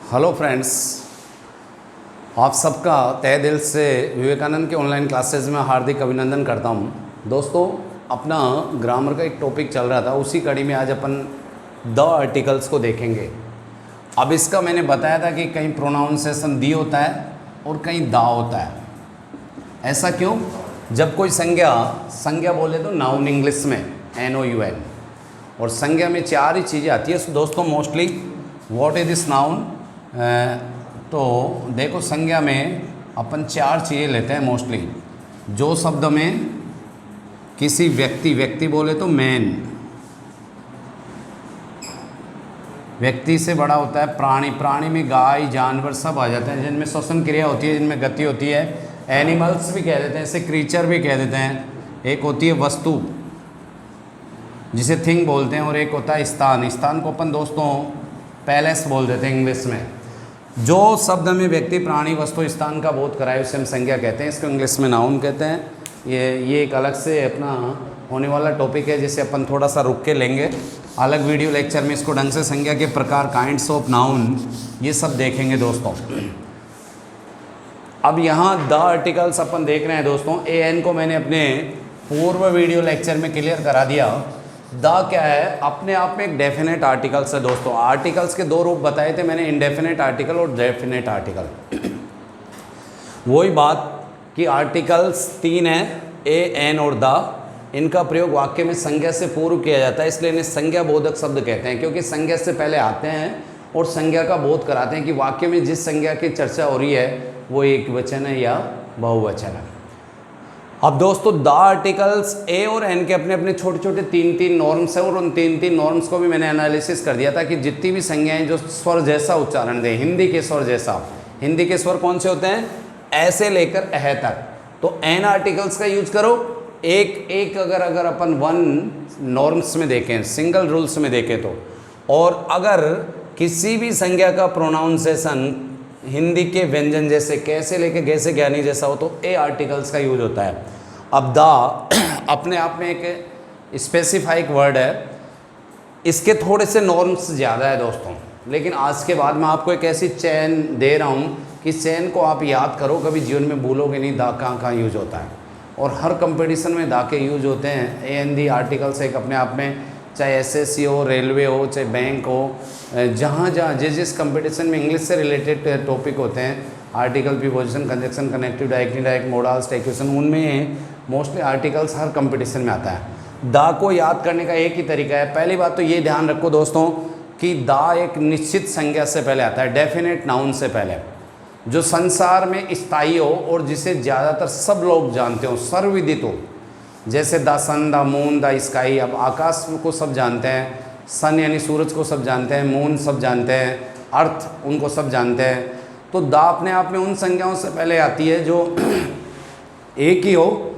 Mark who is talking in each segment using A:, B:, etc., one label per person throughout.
A: Hello friends, आप सबका तहे दिल से विवेकानंद के ऑनलाइन क्लासेस में हार्दिक अभिनंदन करता हूं। दोस्तों, अपना ग्रामर का एक टॉपिक चल रहा था, उसी कड़ी में आज अपन द आर्टिकल्स को देखेंगे। अब इसका मैंने बताया था कि कहीं प्रोनाउंसिएशन दी होता है और कहीं दा होता है। ऐसा क्यों? जब कोई संज्ञा बोले तो नाउन इंग्लिश में NOUN, और संज्ञा में चार ही चीज़ें आती है दोस्तों mostly. What is this noun? तो देखो, संज्ञा में अपन चार चीज़ें लेते हैं मोस्टली। जो शब्द में किसी व्यक्ति बोले तो मैन, व्यक्ति से बड़ा होता है प्राणी में गाय जानवर सब आ जाते हैं जिनमें श्वसन क्रिया होती है, जिनमें गति होती है। एनिमल्स भी कह देते हैं, इसे क्रीचर भी कह देते हैं। एक होती है वस्तु जिसे थिंग बोलते हैं, और एक होता है स्थान को अपन दोस्तों पैलेस बोल देते हैं इंग्लिश में। जो शब्द में व्यक्ति प्राणी वस्तु स्थान का बोध कराए उसे हम संज्ञा कहते हैं, इसको इंग्लिश में नाउन कहते हैं। ये एक अलग से अपना होने वाला टॉपिक है जिसे अपन थोड़ा सा रुक के लेंगे। अलग वीडियो लेक्चर में इसको ढंग से संज्ञा के प्रकार, काइंड्स ऑफ नाउन, ये सब देखेंगे दोस्तों। अब यहाँ द आर्टिकल्स अपन देख रहे हैं दोस्तों। AN को मैंने अपने पूर्व वीडियो लेक्चर में क्लियर करा दिया। द क्या है? अपने आप में एक डेफिनेट आर्टिकल्स है दोस्तों। आर्टिकल्स के दो रूप बताए थे मैंने, इंडेफिनेट आर्टिकल और डेफिनेट आर्टिकल। वही बात कि आर्टिकल्स तीन हैं, AN और द। इनका प्रयोग वाक्य में संज्ञा से पूर्व किया जाता है, इसलिए इन्हें संज्ञा बोधक शब्द कहते हैं, क्योंकि संज्ञा से पहले आते हैं और संज्ञा का बोध कराते हैं कि वाक्य में जिस संज्ञा की चर्चा हो रही है वो एक वचन है या बहुवचन है। अब दोस्तों, द आर्टिकल्स A और N के अपने अपने छोटे छोटे तीन नॉर्म्स हैं, और उन तीन नॉर्म्स को भी मैंने एनालिसिस कर दिया था कि जितनी भी संज्ञाएं जो स्वर जैसा उच्चारण दें, हिंदी के स्वर जैसा। हिंदी के स्वर कौन से होते हैं? ऐसे लेकर अह तक। तो N आर्टिकल्स का यूज करो। एक अगर अपन वन नॉर्म्स में देखें, सिंगल रूल्स में देखें तो, और अगर किसी भी संज्ञा का प्रोनाउंसिएशन हिंदी के व्यंजन जैसे कैसे लेके कैसे ज्ञानी जैसा हो तो A आर्टिकल्स का यूज होता है। अब द अपने आप में एक स्पेसिफाइक वर्ड है, इसके थोड़े से नॉर्म्स ज़्यादा है दोस्तों, लेकिन आज के बाद मैं आपको एक ऐसी चेन दे रहा हूँ कि चेन को आप याद करो, कभी जीवन में भूलोगे नहीं द कहाँ यूज होता है। और हर कंपटीशन में द के यूज होते हैं। AN दी आर्टिकल्स एक अपने आप में, चाहे SSC हो, रेलवे हो, चाहे बैंक हो, जहाँ जिस कंपटीशन में इंग्लिश से रिलेटेड टॉपिक होते हैं, article, preposition, conjunction, connective, direct, indirect, modals, टेक्यूशन, उनमें मोस्टली आर्टिकल्स हर कंपटीशन में आता है। द को याद करने का एक ही तरीका है। पहली बात तो ये ध्यान रखो दोस्तों कि द एक निश्चित संज्ञा से पहले आता है, डेफिनेट नाउन से पहले, जो संसार में स्थायी हो और जिसे ज़्यादातर सब लोग जानते हो, सर्वविदित हो। जैसे the sun, the moon, the sky. अब आकाश को सब जानते हैं, सन यानी सूरज को सब जानते हैं, मून सब जानते हैं, अर्थ उनको सब जानते हैं। तो द अपने आप में उन संज्ञाओं से पहले आती है जो एक ही हो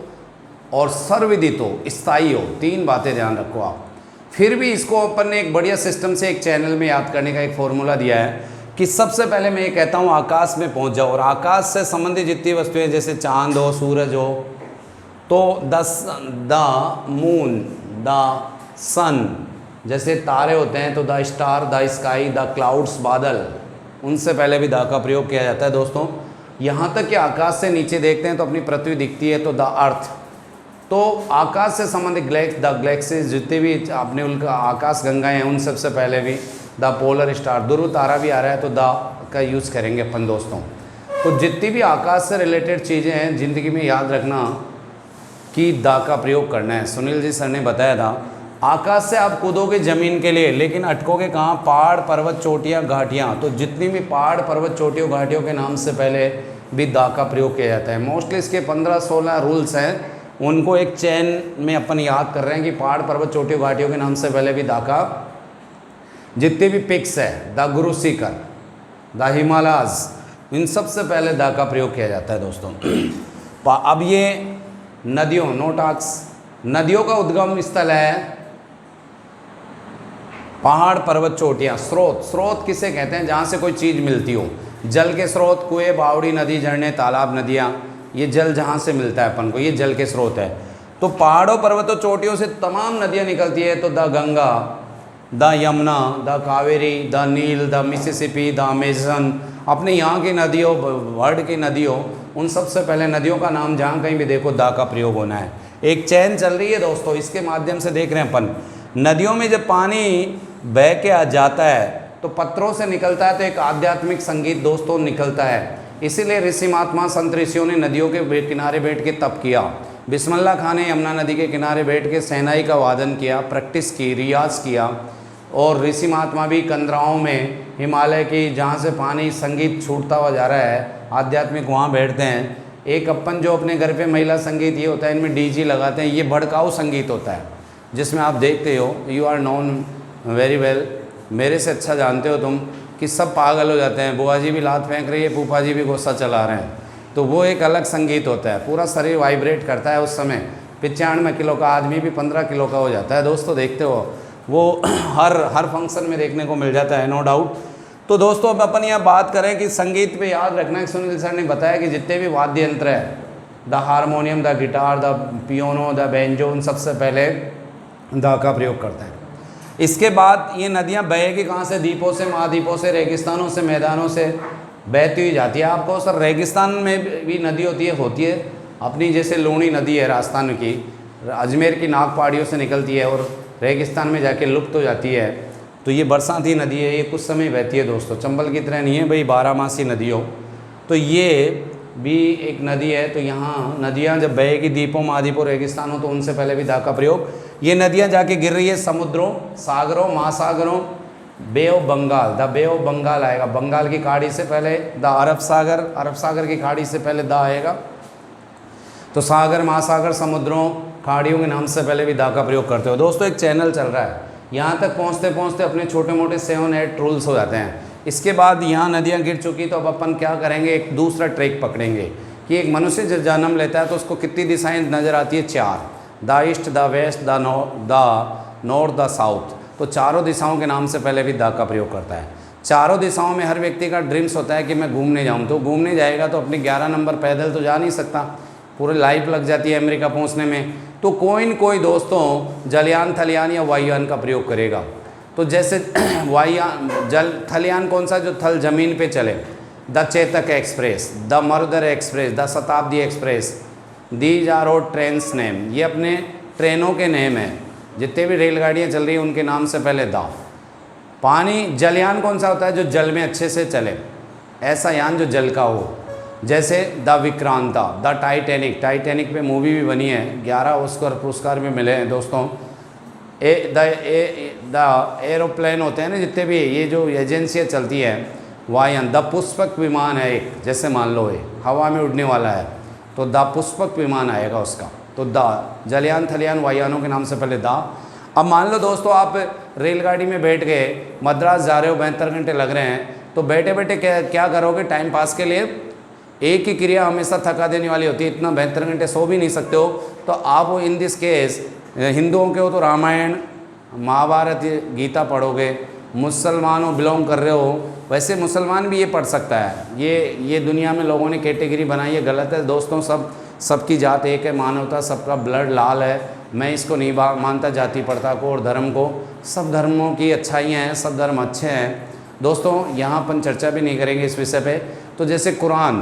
A: और सर्वविदित हो, स्थायी हो। तीन बातें ध्यान रखो आप। फिर भी इसको अपन ने एक बढ़िया सिस्टम से एक चैनल में याद करने का एक फॉर्मूला दिया है कि सबसे पहले मैं ये कहता हूँ आकाश में पहुँच जाओ, और आकाश से संबंधित जितनी वस्तुएं जैसे चांद हो, सूरज हो, तो द मून, द सन, जैसे तारे होते हैं तो the star, the sky, the clouds, बादल, उनसे पहले भी द का प्रयोग किया जाता है दोस्तों। यहाँ तक कि आकाश से नीचे देखते हैं तो अपनी पृथ्वी दिखती है तो द अर्थ। तो आकाश से संबंधित द गैलेक्सीज जितने भी अपने उनका आकाश गंगाएं हैं, उन सबसे पहले भी द पोलर स्टार, ध्रुव तारा भी आ रहा है तो द का यूज़ करेंगे अपन दोस्तों। तो जितनी भी आकाश से रिलेटेड चीज़ें हैं ज़िंदगी में, याद रखना कि द का प्रयोग करना है। सुनील जी सर ने बताया था, आकाश से आप कूदोगे ज़मीन के लिए, लेकिन अटकोगे कहाँ? पहाड़, पर्वत, चोटियाँ, घाटियाँ। तो जितनी भी पहाड़, पर्वत, चोटियों, घाटियों के नाम से पहले भी द का प्रयोग किया जाता है। मोस्टली इसके 15-16 रूल्स हैं, उनको एक चेन में अपन याद कर रहे हैं कि पहाड़, पर्वत, चोटियों, घाटियों के नाम से पहले भी द का, जितने भी पिक्स है, the Guru Shikhar, the Himalayas, इन सब से पहले द का प्रयोग किया जाता है दोस्तों। अब ये नदियों, नोटाक्स, नदियों का उद्गम स्थल है पहाड़, पर्वत, चोटियाँ। स्रोत किसे कहते हैं? जहाँ से कोई चीज़ मिलती हो। जल के स्रोत कुएं, बावड़ी, नदी, झरने, तालाब, नदियाँ, ये जल जहाँ से मिलता है अपन को, ये जल के स्रोत है। तो पहाड़ों, पर्वतों, चोटियों से तमाम नदियाँ निकलती है तो the Ganga, the Yamuna, the Kaveri, the Nile, the Mississippi, the Amazon, अपने यहाँ की नदियों, वर्ल्ड की नदियों, उन सबसे पहले नदियों का नाम जहाँ कहीं भी देखो द का प्रयोग होना है। एक चैन चल रही है दोस्तों, इसके माध्यम से देख रहे हैं अपन, नदियों में जब पानी बह के आ जाता है तो पत्थरों से निकलता है तो एक आध्यात्मिक संगीत दोस्तों निकलता है। इसीलिए ऋषि महात्मा संत ऋषियों ने नदियों के किनारे बैठ के तप किया। बिस्मिल्लाह खान ने यमुना नदी के किनारे बैठ के शहनाई का वादन किया, प्रैक्टिस की, रियाज किया। और ऋषि महात्मा भी कंदराओं में, हिमालय की जहाँ से पानी संगीत छूटता हुआ जा रहा है आध्यात्मिक, वहाँ बैठते हैं। एक अपन जो अपने घर पे महिला संगीत ये होता है, इनमें डीजे लगाते हैं, ये भड़काऊ संगीत होता है जिसमें आप देखते हो, you are known very well, मेरे से अच्छा जानते हो तुम, कि सब पागल हो जाते हैं, बुआ जी भी लात फेंक रही है, फूफा जी भी गुस्सा चला रहे हैं। तो वो एक अलग संगीत होता है, पूरा शरीर वाइब्रेट करता है उस समय। 95 किलो का आदमी भी 15 किलो का हो जाता है दोस्तों, देखते हो वो हर फंक्शन में देखने को मिल जाता है, नो डाउट। तो दोस्तों अब अपन यहाँ बात करें कि संगीत पे याद रखना है, सुनील सर ने बताया कि जितने भी वाद्य यंत्र है, the harmonium, the guitar, the piano, the banjo, उन सबसे पहले द का प्रयोग करते हैं। इसके बाद ये नदियाँ बहेगी कहाँ से? द्वीपों से, महाद्वीपों से, रेगिस्तानों से, मैदानों से बहती हुई जाती है। आपको सर रेगिस्तान में भी नदी होती है अपनी, जैसे लूणी नदी है राजस्थान की, अजमेर की नाग पहाड़ियों से निकलती है और रेगिस्तान में जाके लुप्त हो जाती है। तो ये बरसाती नदी है, ये कुछ समय बहती है दोस्तों, चंबल की तरह नहीं है भाई 12 नदी हो। तो ये भी एक नदी है। तो यहाँ नदियाँ जब बहेगी द्वीपों, महाद्वीपों, रेगिस्तानों, तो उनसे पहले भी दा का प्रयोग। ये नदियाँ जाके गिर रही है समुद्रों, सागरों, महासागरों, bay of Bengal, the bay of Bengal आएगा, बंगाल की खाड़ी से पहले द अरब सागर, अरब सागर की खाड़ी से पहले द आएगा। तो सागर, महासागर, समुद्रों, खाड़ियों के नाम से पहले भी दा का प्रयोग करते हो। दोस्तों एक चैनल चल रहा है, यहाँ तक पहुँचते पहुँचते अपने छोटे मोटे 7-8 रूल्स हो जाते हैं। इसके बाद यहाँ नदियाँ गिर चुकी, तो अब अपन क्या करेंगे, एक दूसरा ट्रैक पकड़ेंगे कि एक मनुष्य जब जन्म लेता है तो उसको कितनी दिशाएं नज़र आती है? 4, the east, the west, the north, the south. तो चारों दिशाओं के नाम से पहले भी दा का प्रयोग करता है। चारों दिशाओं में हर व्यक्ति का ड्रीम्स होता है कि मैं घूमने जाऊँ, तो घूमने जाएगा तो अपने 11 नंबर पैदल तो जा नहीं सकता, पूरी लाइफ लग जाती है अमेरिका पहुँचने में। तो कोई न कोई दोस्तों जलयान, थलयान या वायुयान का प्रयोग करेगा। तो जैसे वायुयान, जल, थलयान कौन सा? जो थल जमीन पे चले, the Chetak express, the Marudhar express, the Shatabdi express, these are all trains name, ये अपने ट्रेनों के नेम हैं, जितने भी रेलगाड़ियाँ चल रही हैं उनके नाम से पहले दा। पानी, जलयान कौन सा होता है? जो जल में अच्छे से चले, ऐसा यान जो जल का हो, जैसे द विक्रांता, द टाइटैनिक, टाइटैनिक पे मूवी भी बनी है, 11 ऑस्कर पुरस्कार भी मिले हैं दोस्तों। द एरोप्लेन होते हैं ना जितने भी, ये जो एजेंसियाँ चलती हैं, वायुयान, द पुष्पक विमान है एक, जैसे मान लो ये हवा में उड़ने वाला है तो द पुष्पक विमान आएगा उसका। तो द, जलयान, थलयान, वायुयानों के नाम से पहले दा। अब मान लो दोस्तों आप रेलगाड़ी में बैठ गए, मद्रास जा रहे हो, 72 घंटे लग रहे हैं, तो बैठे बैठे क्या करोगे टाइम पास के लिए? एक ही क्रिया हमेशा थका देने वाली होती है, इतना 72 घंटे सो भी नहीं सकते हो। तो आप इन दिस केस हिंदुओं के हो तो रामायण, महाभारत, गीता पढ़ोगे। मुसलमानों बिलोंग कर रहे हो, वैसे मुसलमान भी ये पढ़ सकता है। ये दुनिया में लोगों ने कैटेगरी बनाई है, गलत है दोस्तों। सबकी जात एक है, मानवता, सबका ब्लड लाल है। मैं इसको नहीं मानता जाति प्रथा को और धर्म को। सब धर्मों की अच्छाइयाँ हैं, सब धर्म अच्छे हैं दोस्तों। यहाँ अपन चर्चा भी नहीं करेंगे इस विषय पे। तो जैसे कुरान,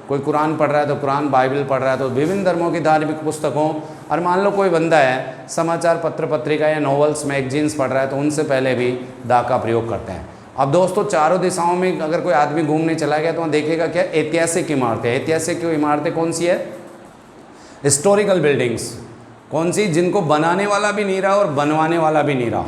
A: कोई कुरान पढ़ रहा है तो कुरान, बाइबल पढ़ रहा है तो विभिन्न धर्मों की धार्मिक पुस्तकों, और मान लो कोई बंदा है समाचार पत्र पत्रिका या नॉवेल्स, मैगजीन्स पढ़ रहा है तो उनसे पहले भी दा का प्रयोग करते हैं। अब दोस्तों चारों दिशाओं में अगर कोई आदमी घूमने चला गया तो वहाँ देखेगा क्या? ऐतिहासिक इमारतें। ऐतिहासिक इमारतें कौन सी है? Historical buildings. कौन सी? जिनको बनाने वाला भी नहीं रहा और बनवाने वाला भी नहीं रहा।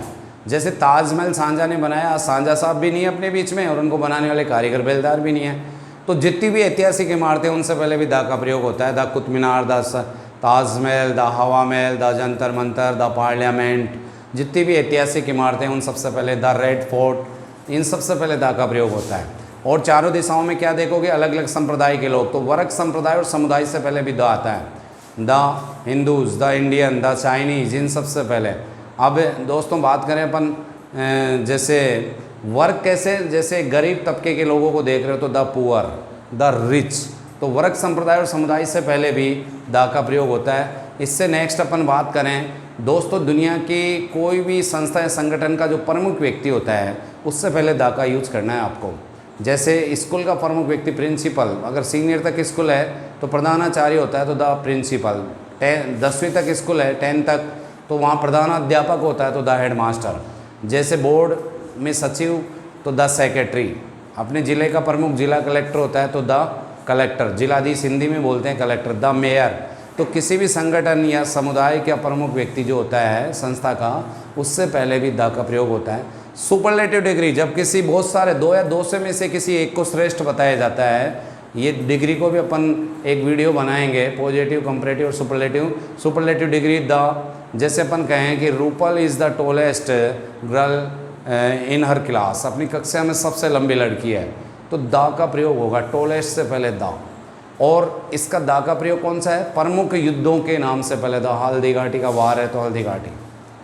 A: जैसे ताजमहल सांझा ने बनाया, सांझा साहब भी नहीं है अपने बीच में और उनको बनाने वाले कारीगर बेलदार भी नहीं है। तो जितनी भी ऐतिहासिक इमारतें उनसे पहले भी दा का प्रयोग होता है। The Qutub Minar, the Taj Mahal, the हवा महल, the Jantar Mantar, the parliament, जितनी भी ऐतिहासिक इमारतें उन सबसे पहले, द रेड फोर्ट, इन सबसे पहले दा का प्रयोग होता है। और चारों दिशाओं में क्या देखोगे? अलग अलग संप्रदाय के लोग। तो वर्ग, संप्रदाय और समुदाय से पहले भी द आता है। The Hindus, the Indian, the Chinese, इन सबसे पहले। अब दोस्तों बात करें अपन जैसे वर्ग कैसे, जैसे गरीब तबके के लोगों को देख रहे हो तो द पुअर, द रिच। तो वर्ग, संप्रदाय और समुदाय से पहले भी दा का प्रयोग होता है। इससे नेक्स्ट अपन बात करें दोस्तों दुनिया की कोई भी संस्था या संगठन का जो प्रमुख व्यक्ति होता है उससे पहले दा का यूज़ करना है आपको। जैसे स्कूल का प्रमुख व्यक्ति प्रिंसिपल, अगर सीनियर तक स्कूल है तो प्रधानाचार्य होता है तो द प्रिंसिपल, 10वीं तक स्कूल है 10 तक तो वहाँ प्रधानाध्यापक होता है तो द हेड मास्टर। जैसे बोर्ड में सचिव तो द सेक्रेटरी, अपने ज़िले का प्रमुख जिला कलेक्टर होता है तो द कलेक्टर, जिलाधीश हिंदी में बोलते हैं कलेक्टर, द मेयर। तो किसी भी संगठन या समुदाय का प्रमुख व्यक्ति जो होता है संस्था का, उससे पहले भी द का प्रयोग होता है। सुपरलेटिव डिग्री, जब किसी बहुत सारे दो या दो से में से किसी एक को श्रेष्ठ बताया जाता है, ये डिग्री को भी अपन एक वीडियो बनाएंगे, पॉजिटिव, कंपैरेटिव और सुपरलेटिव। सुपरलेटिव डिग्री द, जैसे अपन कहें कि Rupal is the tallest girl in her class, अपनी कक्षा में सबसे लंबी लड़की है तो द का प्रयोग होगा, टॉलेस्ट से पहले द। और इसका दा का प्रयोग कौन सा है? प्रमुख युद्धों के नाम से पहले द, हल्दी घाटी का वार है तो हल्दी घाटी,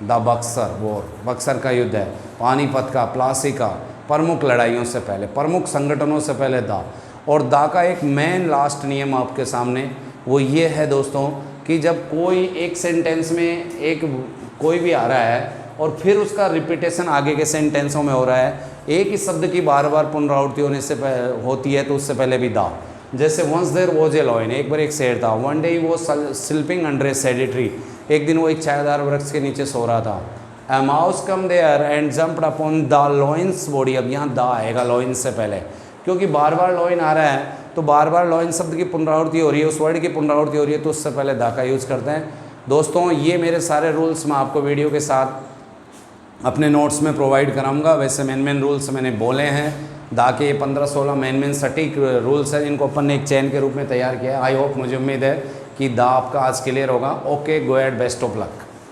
A: द बक्सर वॉर, बक्सर का युद्ध है, पानीपत का, प्लासी का, प्रमुख लड़ाइयों से पहले, प्रमुख संगठनों से पहले द। और दा का एक मेन लास्ट नियम आपके सामने वो ये है दोस्तों कि जब कोई एक सेंटेंस में एक कोई भी आ रहा है और फिर उसका रिपीटेशन आगे के सेंटेंसों में हो रहा है, एक ही शब्द की बार बार पुनरावृत्ति होने से होती है तो उससे पहले भी दा। जैसे once there was a lion, एक बार एक शेर था, वन डे वो sleeping under a shade tree, एक दिन वो एक छायादार वृक्ष के नीचे सो रहा था। A mouse come there and jumped upon the lion's body, अब यहाँ द आएगा लॉयंस से पहले, क्योंकि बार बार लॉयन आ रहा है तो बार बार लॉयन शब्द की पुनरावृत्ति हो रही है, उस वर्ड की पुनरावृत्ति हो रही है तो उससे पहले द का यूज़ करते हैं। दोस्तों ये मेरे सारे रूल्स मैं आपको वीडियो के साथ अपने नोट्स में प्रोवाइड कराऊंगा। वैसे मेन रूल्स मैंने बोले हैं, दा के 15-16 मेन सटीक रूल्स हैं जिनको अपन ने एक चेन के रूप में तैयार किया है। आई होप, मुझे उम्मीद है कि दा आपका आज क्लियर होगा। Okay, go at, best of luck.